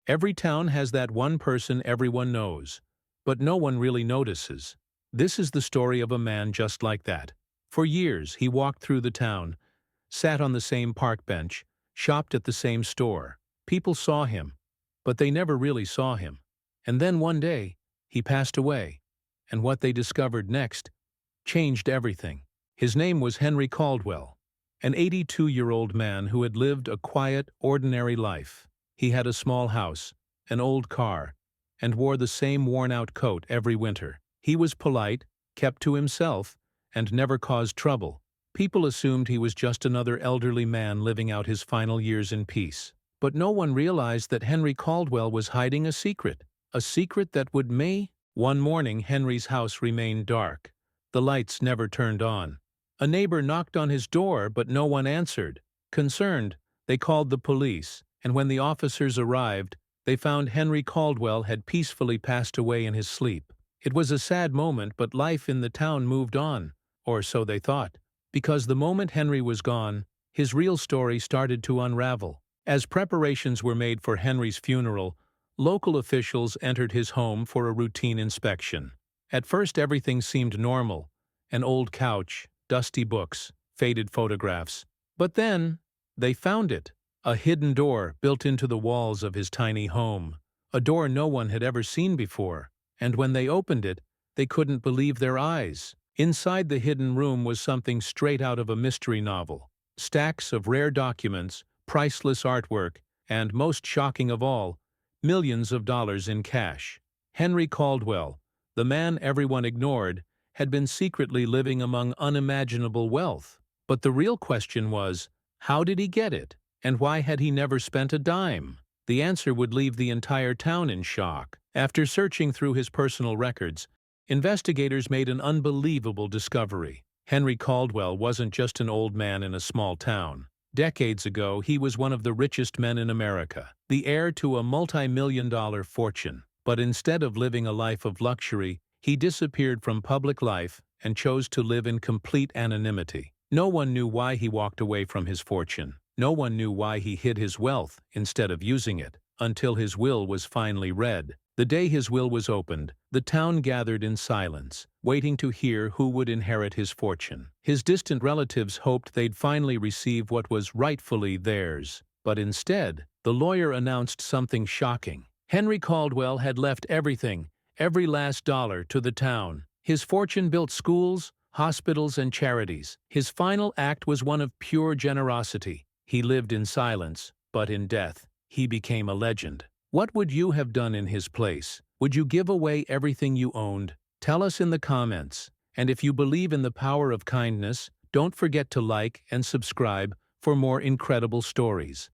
Every town has that one person everyone knows, but no one really notices. This is the story of a man just like that. For years, he walked through the town, sat on the same park bench, shopped at the same store. People saw him, but they never really saw him. And then one day, he passed away, and what they discovered next changed everything. His name was Henry Caldwell, an 82-year-old man who had lived a quiet, ordinary life. He had a small house, an old car, and wore the same worn-out coat every winter. He was polite, kept to himself, and never caused trouble. People assumed he was just another elderly man living out his final years in peace. But no one realized that Henry Caldwell was hiding a secret that would may. One morning, Henry's house remained dark. The lights never turned on. A neighbor knocked on his door, but no one answered. Concerned, they called the police, and when the officers arrived, they found Henry Caldwell had peacefully passed away in his sleep. It was a sad moment, but life in the town moved on, or so they thought. Because the moment Henry was gone, his real story started to unravel. As preparations were made for Henry's funeral, local officials entered his home for a routine inspection. At first everything seemed normal: an old couch, dusty books, faded photographs. But then, they found it. A hidden door built into the walls of his tiny home. A door no one had ever seen before. And when they opened it, they couldn't believe their eyes. Inside the hidden room was something straight out of a mystery novel. Stacks of rare documents, priceless artwork, and, most shocking of all, millions of dollars in cash. Henry Caldwell, the man everyone ignored, had been secretly living among unimaginable wealth. But the real question was, how did he get it? And why had he never spent a dime? The answer would leave the entire town in shock. After searching through his personal records, investigators made an unbelievable discovery. Henry Caldwell wasn't just an old man in a small town. Decades ago, he was one of the richest men in America, the heir to a multi-million-dollar fortune. But instead of living a life of luxury, he disappeared from public life and chose to live in complete anonymity. No one knew why he walked away from his fortune. No one knew why he hid his wealth instead of using it, until his will was finally read. The day his will was opened, the town gathered in silence, waiting to hear who would inherit his fortune. His distant relatives hoped they'd finally receive what was rightfully theirs. But instead, the lawyer announced something shocking. Henry Caldwell had left everything, every last dollar, to the town. His fortune built schools, hospitals, and charities. His final act was one of pure generosity. He lived in silence, but in death, he became a legend. What would you have done in his place? Would you give away everything you owned? Tell us in the comments. And if you believe in the power of kindness, don't forget to like and subscribe for more incredible stories.